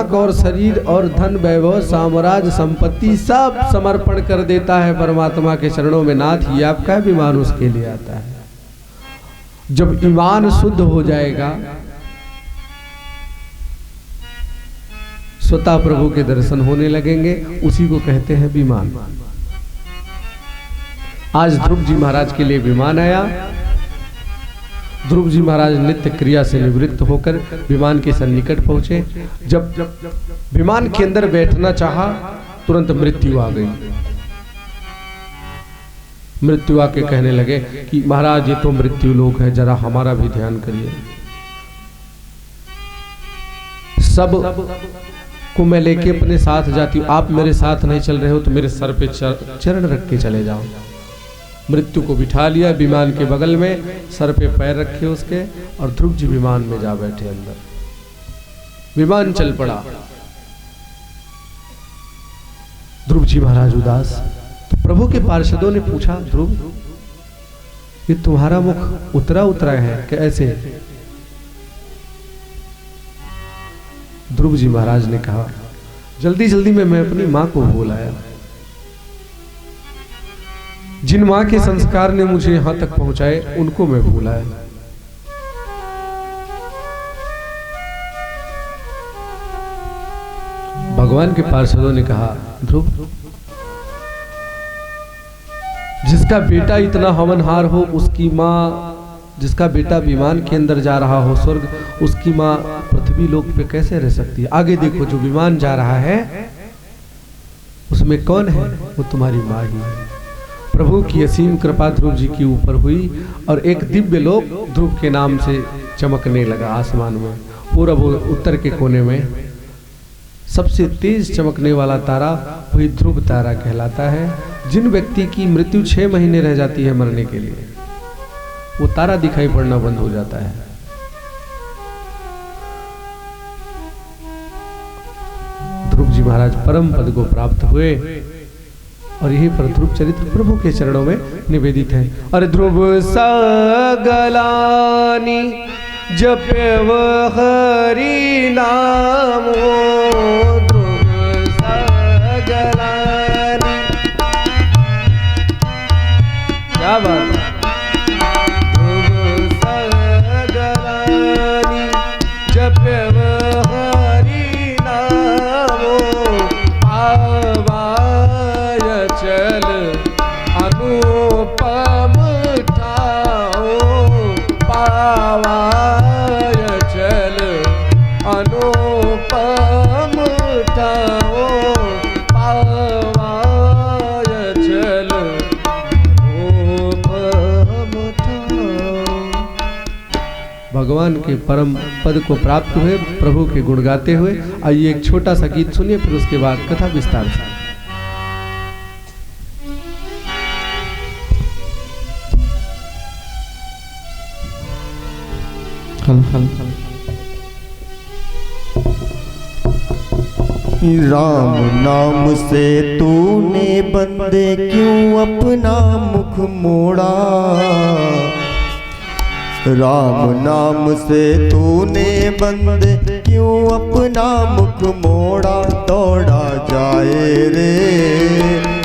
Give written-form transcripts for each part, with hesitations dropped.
भाग और शरीर और धन वैभव साम्राज्य संपत्ति सब समर्पण कर देता है परमात्मा के चरणों में। नाथ ये आपका विमान उसके लिए आता है। जब ईमान शुद्ध हो जाएगा स्वतः प्रभु के दर्शन होने लगेंगे, उसी को कहते हैं विमान। आज ध्रुव जी महाराज के लिए विमान आया। ध्रुव जी महाराज नित्य क्रिया से निवृत्त होकर विमान के सन्निकट पहुंचे। जब विमान के अंदर बैठना चाहा, तुरंत मृत्यु आ गई। मृत्यु आके कहने लगे कि महाराज ये तो मृत्यु लोक है, जरा हमारा भी ध्यान करिए। सब को मैं लेके अपने साथ जाती हूँ, आप मेरे साथ नहीं चल रहे हो तो मेरे सर पे चरण रख के चले जाओ। मृत्यु को बिठा लिया विमान के बगल में, सर पे पैर रखे उसके, और ध्रुव जी विमान में जा बैठे अंदर। विमान चल पड़ा। ध्रुव जी महाराज उदास। तो प्रभु के पार्षदों ने पूछा, ध्रुव ये तुम्हारा मुख उतरा उतरा है कैसे? ध्रुव जी महाराज ने कहा, जल्दी जल्दी में मैं अपनी मां को भूल आया। जिन मां के संस्कार ने मुझे यहां तक पहुंचाए उनको मैं भूल आया। भगवान के पार्षदों ने कहा, ध्रुव जिसका बेटा इतना हवनहार हो, उसकी मां, जिसका बेटा विमान के अंदर जा रहा हो स्वर्ग, उसकी मां पृथ्वी लोक पे कैसे रह सकती है? आगे देखो, जो विमान जा रहा है उसमें कौन है? वो तुम्हारी मां ही है। प्रभु की असीम कृपा ध्रुव जी की ऊपर हुई और एक दिव्य लोक ध्रुव के नाम से चमकने लगा आसमान में। पूरब उत्तर के कोने में सबसे तेज चमकने वाला तारा वही ध्रुव तारा कहलाता है। जिन व्यक्ति की मृत्यु 6 महीने रह जाती है मरने के लिए, वो तारा दिखाई पड़ना बंद हो जाता है। ध्रुव जी महाराज परम पद को प्राप्त हुए और यही पर ध्रुव चरित्र प्रभु के चरणों में निवेदित है। और ध्रुव सगलानी जप्यव हरि नामो, ध्रुव सगलानी, क्या बात है। भगवान के परम पद को प्राप्त हुए, प्रभु के गुण गाते हुए। आइए एक छोटा सा गीत सुनिए, फिर उसके बाद कथा विस्तार से। राम नाम से तूने बंदे क्यों अपना मुख मोड़ा? राम नाम से तूने बंदे क्यों अपना मुख मोड़ा? दौड़ा जाए रे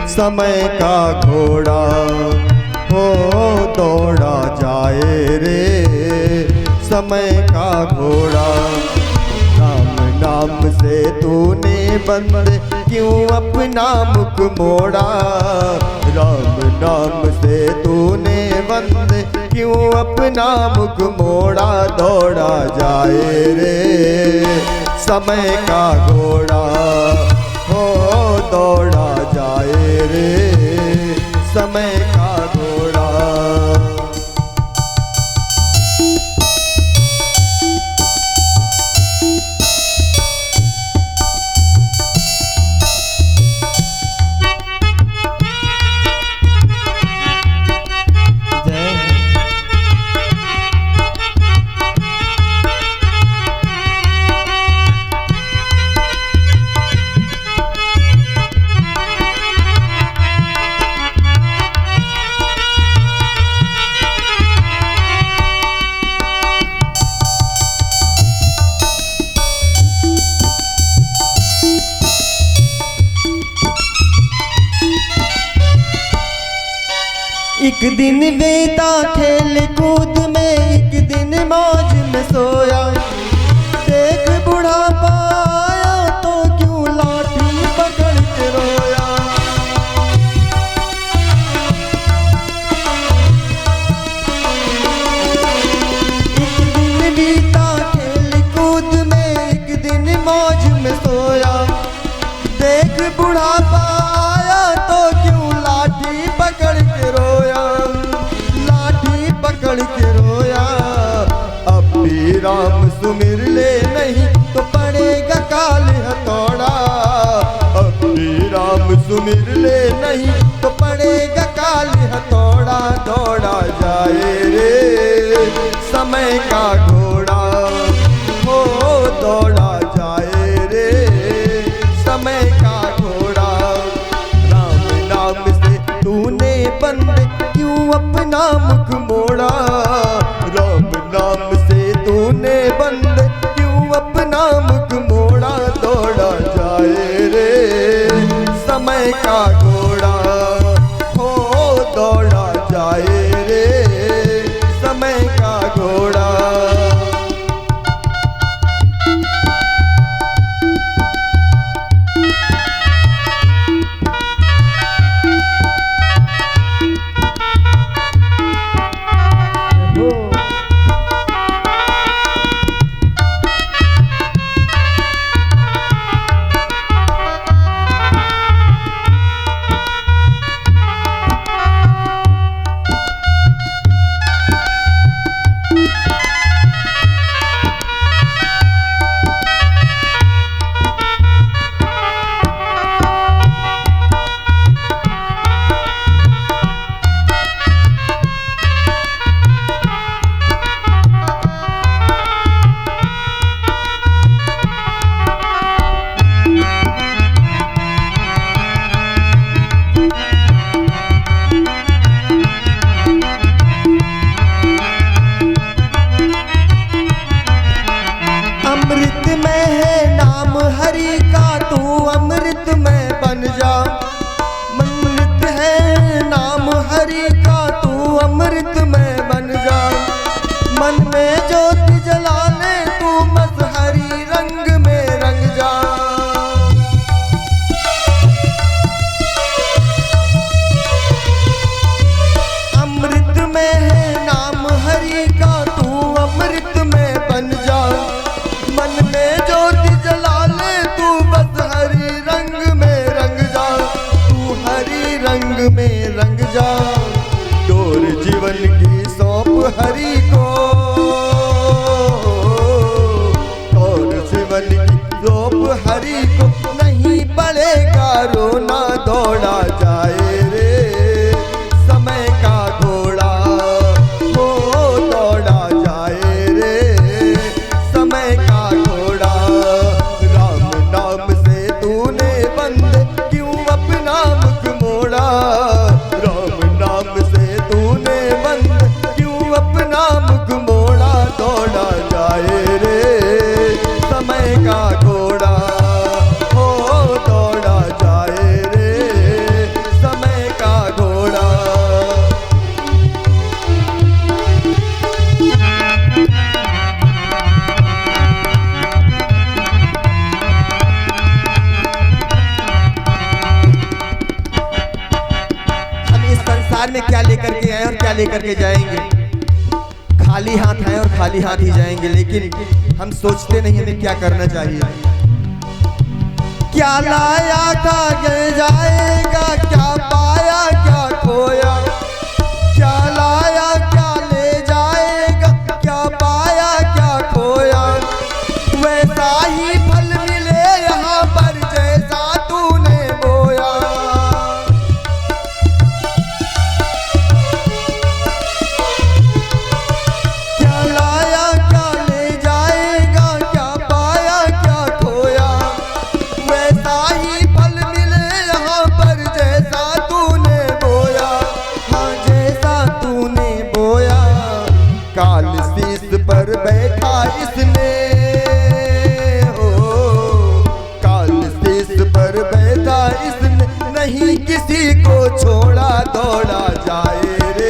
समय का घोड़ा, हो दौड़ा जाए रे समय का घोड़ा। राम नाम से तूने बंदे क्यों अपना मुख मोड़ा? राम नाम से तूने बंदे क्यों अपना मुख मोड़ा? दौड़ा जाए रे समय का घोड़ा, हो दौड़ा जाए रे समय का घोड़ा। एक दिन बीता खेल कूद में, एक दिन मौज में सोया। देख बुढ़ापा आया तो क्यों लाठी पकड़ के रोया। एक दिन बीता खेल कूद में, एक दिन मौज में सोया। देख बुढ़ापा आया तो क्यों लाठी पकड़ के रोया, लाठी पकड़ के रोया। अब भी राम सुमिर ले नहीं तो पड़ेगा काल हथौड़ा। अब भी राम सुमिर ले नहीं तो पड़ेगा काल हथौड़ा। दौड़ा जाए रे समय का घोड़ा, हो दौड़ा जाए रे समय का घोड़ा। राम नाम से तूने बंद क्यों अपना मुख मोड़ा। राम नाम से तूने बंद क्यों अपना मुख मोड़ा। दौड़ा जाए रे समय का घोड़ा, हो दौड़ा जाए रे समय का घोड़ा। अमृत में है नाम हरि का, तू अमृत में बन जा। अमृत है नाम हरि का, तू अमृत में बन जा। मन में ज्योति जला ले तू बस हरि रंग में रंग जा। अमृत में है नाम हरि का, तू अमृत में बन जा। मन में ज्योति जला ले तू बस हरी रंग में रंग जा। तू हरी रंग में रंग जा। डोर जीवन की सौंप हरि को, और जीवन की सौंप हरि को। नहीं पड़ेगा रोना, दौड़ा जाए रे समय का घोड़ा, हो दौड़ा जाए रे समय का घोड़ा। राम नाम से तूने बंद क्यों अपना मुख मोड़ा। राम नाम से तूने बंद क्यों अपना मुख मोड़ा। दौड़ा जाए रे समय का घोड़ा, हो दौड़ा जाए रे समय का घोड़ा। संसार में क्या लेकर के आए और क्या लेकर के जाएंगे। खाली हाथ आए और खाली हाथ ही जाएंगे, लेकिन हम सोचते नहीं हमें क्या करना चाहिए। क्या लाया था गिर जाएगा, क्या पाया क्या खोया। क्या लाया क्या ले जाएगा, क्या पाया क्या खोया। वैसा ही फल मिले यहाँ पर जैसा तूने बोया। क्या लाया क्या ले जाएगा, क्या पाया क्या खोया। वैसा ही फल मिले यहाँ पर जैसा तूने बोया। हाँ जैसा तूने बोया। काल शीश पर बैठा इसने, हो काल शीश पर बैठा इसने। नहीं किसी को छोड़ा, दौड़ा जाए रे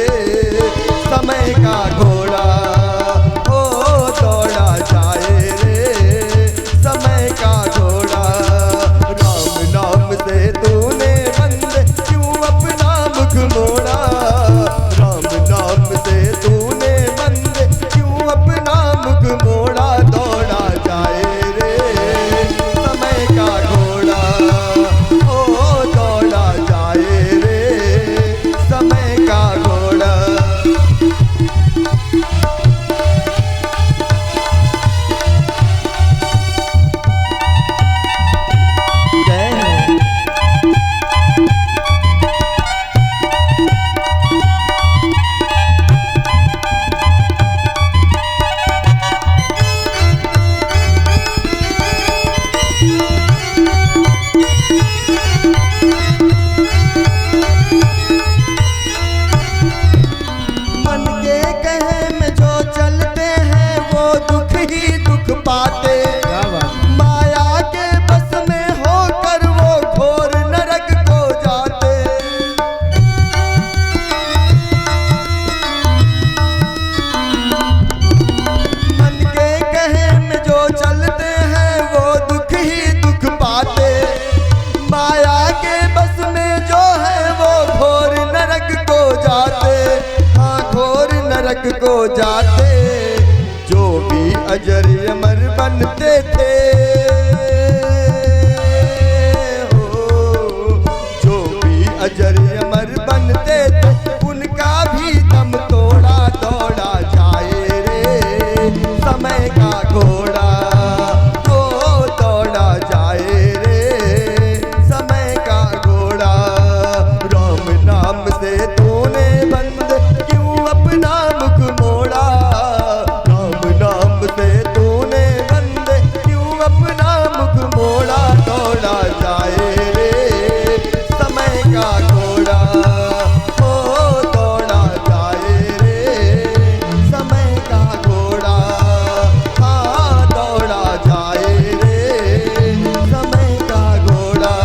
नरक को जाते, जो भी अजर अमर बनते थे, जो भी अजर अमर बनते थे, उनका भी दम तोड़ा। दौड़ा जाए रे समय का घोड़ा, ओ दौड़ा जाए रे समय का घोड़ा। राम नाम से तूने बंद क्यों अपना मुख मोड़ा, राम नाम से तूने बंद क्यों अपना मुख मोड़ा। दौड़ा जाए रे समय का घोड़ा, ओ दौड़ा जाए रे समय का घोड़ा। हाँ दौड़ा जाए रे समय का घोड़ा,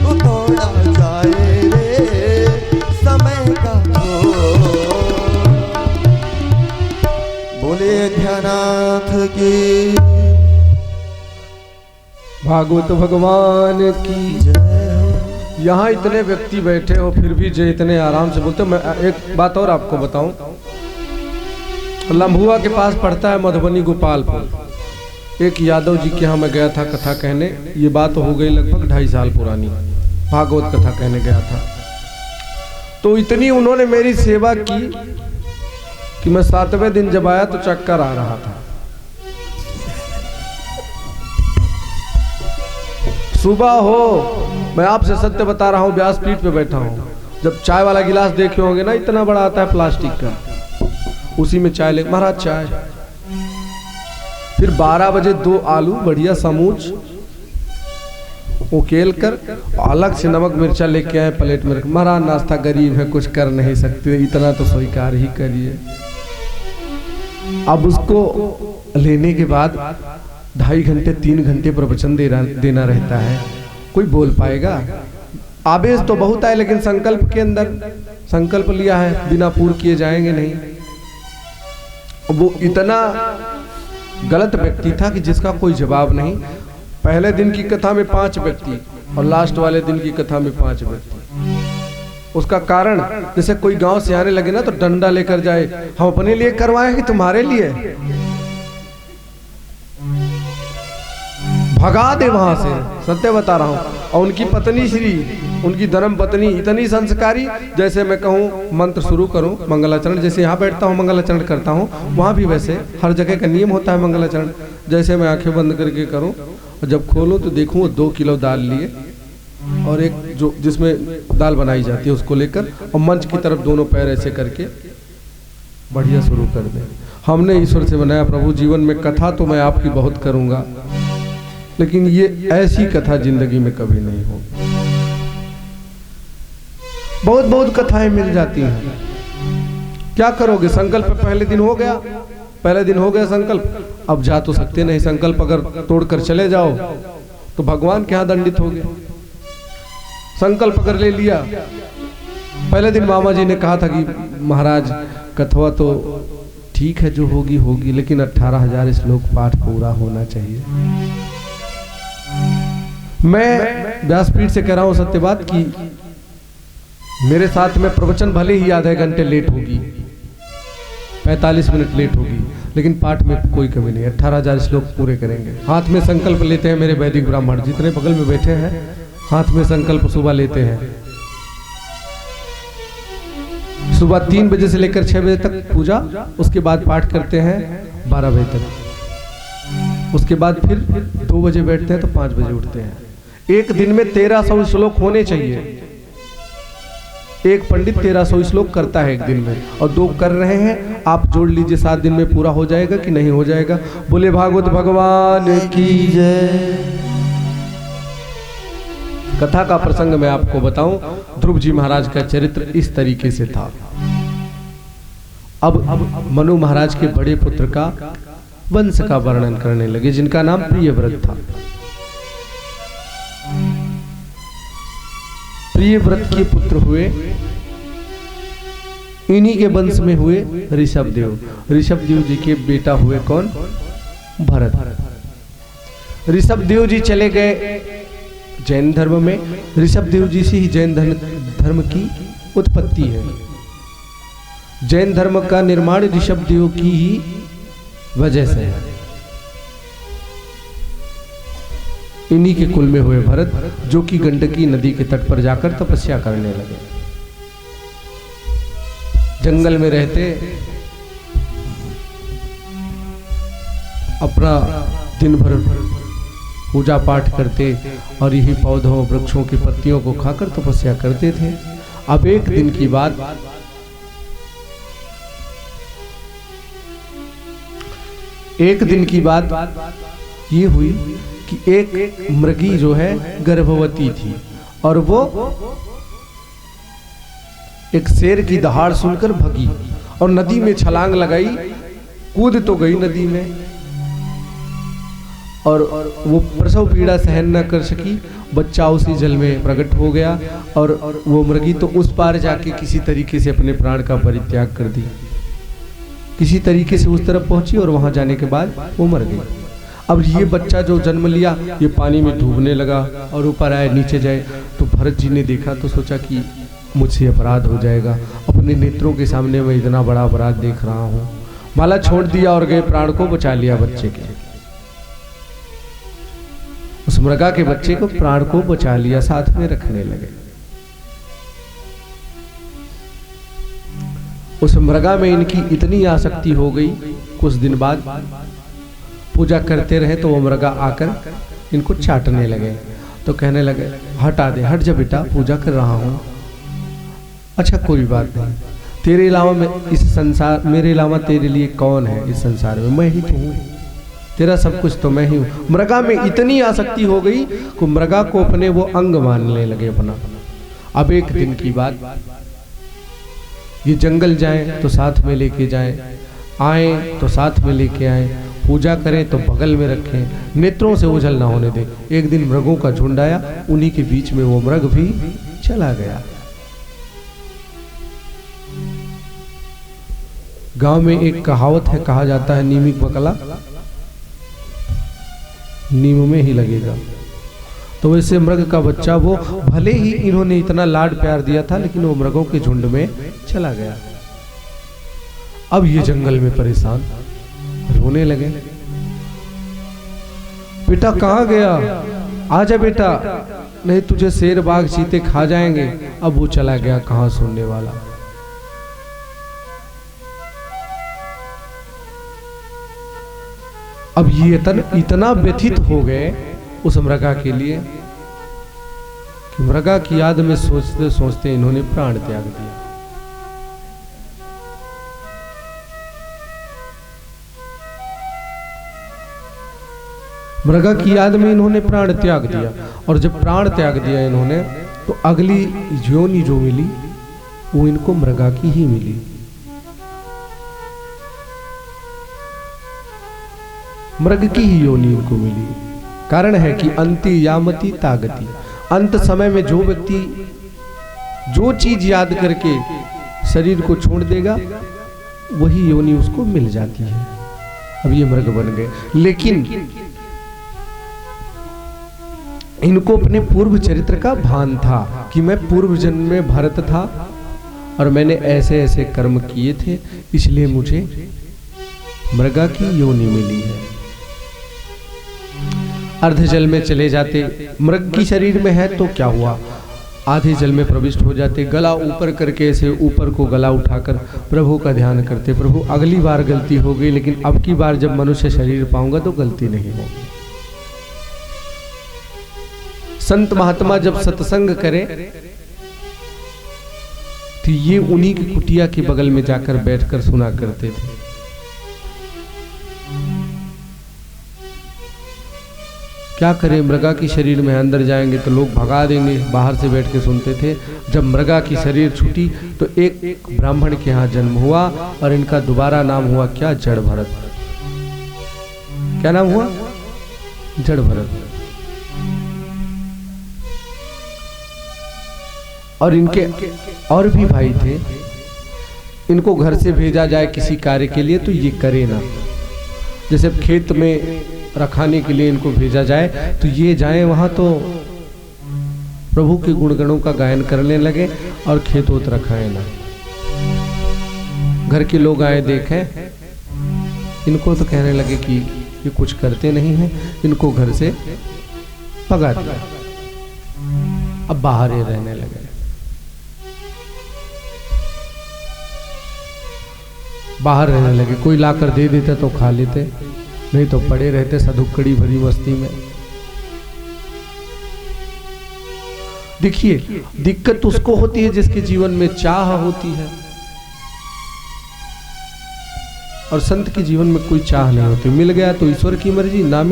ओ दौड़ा जाए रे समय का घोड़ा। बोले ध्यानाथ की, भागवत भगवान की जय। यहाँ इतने व्यक्ति बैठे हो फिर भी जो इतने आराम से बोलते हो। मैं एक बात और आपको बताऊं, लम्भुआ के पास पड़ता है मधुबनी गोपालपुर। एक यादव जी के यहाँ मैं गया था कथा कहने, ये बात हो गई लगभग 2.5 साल पुरानी, भागवत कथा कहने गया था। तो इतनी उन्होंने मेरी सेवा की कि मैं 7वें दिन जब आया तो चक्कर आ रहा था। सुबह हो, मैं आपसे सत्य बता रहा हूँ, व्यासपीठ पे बैठा हूँ, जब चाय वाला गिलास देखे होंगे ना, इतना बड़ा आता है प्लास्टिक का, उसी में चाय ले महाराज चाय। फिर 12 बजे 2 आलू बढ़िया समूच उकेल कर अलग से नमक मिर्चा लेके आए प्लेट में रख। महाराज नाश्ता गरीब है कुछ कर नहीं सकते, इतना तो स्वीकार ही करिए। अब उसको लेने के बाद 2.5 घंटे 3 घंटे प्रवचन देना रहता है, कोई बोल पाएगा? आवेश तो बहुत है, लेकिन संकल्प के अंदर संकल्प लिया है, बिना पूर्ण किए जाएंगे नहीं। वो इतना गलत व्यक्ति था कि जिसका कोई जवाब नहीं। पहले दिन की कथा में 5 व्यक्ति और लास्ट वाले दिन की कथा में 5 व्यक्ति। उसका कारण, जैसे कोई गांव से आने लगे ना तो डंडा लेकर जाए, हम अपने लिए करवाए कि तुम्हारे लिए, भगा दे वहां से। सत्य बता रहा हूं। और उनकी पत्नी श्री, उनकी धर्म पत्नी इतनी संस्कारी, जैसे मैं कहूँ मंत्र शुरू करूं मंगलाचरण, जैसे यहाँ बैठता हूँ मंगलाचरण करता हूँ, वहाँ भी वैसे हर जगह का नियम होता है मंगलाचरण। जैसे मैं आंखें बंद करके करूँ और जब खोलूँ तो देखूँ 2 किलो दाल लिए और एक जो जिसमें दाल बनाई जाती है उसको लेकर, और मंच की तरफ दोनों पैर ऐसे करके बढ़िया शुरू कर दें। हमने ईश्वर से बनाया, प्रभु जीवन में कथा तो मैं आपकी बहुत करूँगा, लेकिन ये ऐसी कथा जिंदगी में कभी नहीं हो। बहुत बहुत कथाएं मिल जाती हैं, क्या करोगे? संकल्प पहले दिन हो गया, पहले दिन हो गया संकल्प, अब जा तो सकते नहीं। संकल्प अगर तोड़कर चले जाओ तो भगवान के यहाँ दंडित होगे। संकल्प अगर ले लिया, पहले दिन मामा जी ने कहा था कि महाराज कथवा तो ठीक है जो होगी होगी, लेकिन 18,000 श्लोक पाठ पूरा होना चाहिए। मैं व्यासपीठ से कह रहा हूं सत्य बात कि मेरे साथ में प्रवचन भले ही आधे घंटे लेट होगी, 45 मिनट लेट होगी, लेकिन पाठ में कोई कमी नहीं। 18,000 श्लोक पूरे करेंगे। हाथ में संकल्प लेते हैं मेरे वैदिक ब्राह्मण जितने बगल में बैठे हैं, हाथ में संकल्प सुबह लेते हैं। सुबह 3 बजे से लेकर 6 बजे तक पूजा, उसके बाद पाठ करते हैं 12 बजे तक, उसके बाद फिर 2 बजे बैठते हैं तो 5 बजे उठते हैं। एक दिन में 1300 श्लोक होने चाहिए। एक पंडित 1300 श्लोक करता है एक दिन में, और 2 कर रहे हैं। आप जोड़ लीजिए 7 दिन में पूरा हो जाएगा कि नहीं हो जाएगा? बोले भागवत भगवान की जय। कथा का प्रसंग मैं आपको बताऊं, ध्रुव जी महाराज का चरित्र इस तरीके से था। अब मनु महाराज के बड़े पुत्र का वंश का वर्णन करने लगे, जिनका नाम प्रियव्रत था। प्रियव्रत के पुत्र हुए, इन्हीं के वंश में हुए ऋषभदेव। ऋषभदेव जी के बेटा हुए कौन? भरत। ऋषभदेव जी चले गए जैन धर्म में। ऋषभदेव जी से ही जैन धर्म की उत्पत्ति है। जैन धर्म का निर्माण ऋषभदेव की ही वजह से है। इन्हीं के कुल में हुए भरत, जो कि गंडकी नदी के तट पर जाकर तपस्या करने लगे। जंगल में रहते अपना दिन भर पूजा पाठ करते और यही पौधों वृक्षों की पत्तियों को खाकर तपस्या करते थे। अब एक दिन की बात, ये हुई कि एक मृगी जो है गर्भवती थी और वो एक शेर की दहाड़ सुनकर भगी और नदी में छलांग लगाई। कूद तो गई नदी में और वो प्रसव पीड़ा सहन न कर सकी। बच्चा उसी जल में प्रकट हो गया और वो मृगी तो उस पार जाके किसी तरीके से अपने प्राण का परित्याग कर दी। किसी तरीके से उस तरफ पहुंची और वहां जाने के बाद वो मर गई। अब ये बच्चा जो जन्म लिया ये पानी में डूबने लगा और ऊपर आए नीचे जाए। तो भरत जी ने देखा तो सोचा कि मुझसे अपराध हो जाएगा, अपने नेत्रों के सामने मैं इतना बड़ा अपराध देख रहा हूँ। माला छोड़ दिया और गए प्राण को बचा लिया बच्चे के। उस मृगा के बच्चे को प्राण को बचा लिया, साथ में रखने लगे। उस मृगा में इनकी इतनी आसक्ति हो गई, कुछ दिन बाद पूजा करते रहे तो वो मृगा आकर इनको चाटने लगे। तो कहने लगे हटा दे, हट जा बेटा, पूजा कर रहा हूं। अच्छा कोई बात नहीं, तेरे अलावा मैं इस संसार, मेरे अलावा तेरे लिए कौन है इस संसार में? मैं ही तो हूँ, तेरा सब कुछ तो मैं ही हूँ। मृगा में इतनी आसक्ति हो गई कि मृगा को अपने वो अंग मानने लगे अपना। अब एक दिन की बात, ये जंगल जाएं तो साथ में लेके जाएं, आए तो साथ में लेके आए, पूजा करें तो बगल में रखें, नेत्रों से ओझल ना होने दें। एक दिन मृगों का झुंड आया, उन्हीं के बीच में वो मृग भी चला गया। गांव में एक कहावत है, कहा जाता है नीमिक बकला नीम में ही लगेगा। तो वैसे मृग का बच्चा वो, भले ही इन्होंने इतना लाड प्यार दिया था, लेकिन वो मृगों के झुंड में चला गया। अब ये जंगल में परेशान रोने लगे, बेटा कहाँ गया, आजा बेटा, नहीं तुझे शेर बाघ चीते खा जाएंगे। अब वो चला गया, कहाँ सुनने वाला। अब ये इतना व्यथित हो गए उस मृगा के लिए कि मृगा की याद में सोचते सोचते इन्होंने प्राण त्याग दिया। मृगा की याद में इन्होंने प्राण त्याग दिया। और जब प्राण त्याग दिया इन्होंने, तो अगली योनि जो मिली वो इनको मृगा की ही मिली। मृग की ही योनि इनको मिली। कारण है कि अंति यामति तागति, अंत समय में जो व्यक्ति जो चीज याद करके शरीर को छोड़ देगा वही योनि उसको मिल जाती है। अब ये मृग बन गए, लेकिन इनको अपने पूर्व चरित्र का भान था कि मैं पूर्व जन्म में भरत था और मैंने ऐसे ऐसे कर्म किए थे, इसलिए मुझे मृगा की योनि मिली है। अर्ध जल में चले जाते, मृग की शरीर में है तो क्या हुआ, आधे जल में प्रविष्ट हो जाते, गला ऊपर करके ऐसे ऊपर को गला उठाकर प्रभु का ध्यान करते। प्रभु अगली बार गलती हो गई, लेकिन अब की बार जब मनुष्य शरीर पाऊंगा तो गलती नहीं होगी। संत महात्मा जब सत्संग करे तो ये उन्हीं की कुटिया के बगल में जाकर बैठकर सुना करते थे। क्या करें, मृगा की शरीर में अंदर जाएंगे तो लोग भगा देंगे, बाहर से बैठ के सुनते थे। जब मृगा की शरीर छूटी तो एक ब्राह्मण के यहाँ जन्म हुआ और इनका दोबारा नाम हुआ क्या, जड़ भरत। क्या नाम हुआ, जड़ भरत। और इनके और भी भाई थे, इनको घर से भेजा जाए किसी कार्य के लिए तो ये करे ना। जैसे खेत में रखाने के लिए इनको भेजा जाए तो ये जाए वहां तो प्रभु के गुणगणों का गायन करने लगे और खेत वोत रखाए ना। घर के लोग आए देखें, इनको तो कहने लगे कि ये कुछ करते नहीं हैं, इनको घर से भगा दिया। अब बाहर ही रहने लगे। बाहर रहने लगे, कोई लाकर दे देता तो खा लेते, नहीं तो पड़े रहते सधुक्कड़ी भरी मस्ती में। देखिए, दिक्कत उसको होती है जिसके जीवन में चाह होती है, और संत के जीवन में कोई चाह नहीं होती। मिल गया तो ईश्वर की मर्जी, ना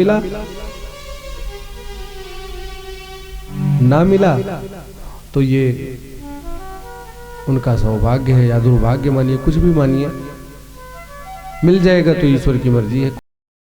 मिला तो ये उनका सौभाग्य है या दुर्भाग्य मानिए, कुछ भी मानिए। मिल जाएगा तो ईश्वर की मर्जी है।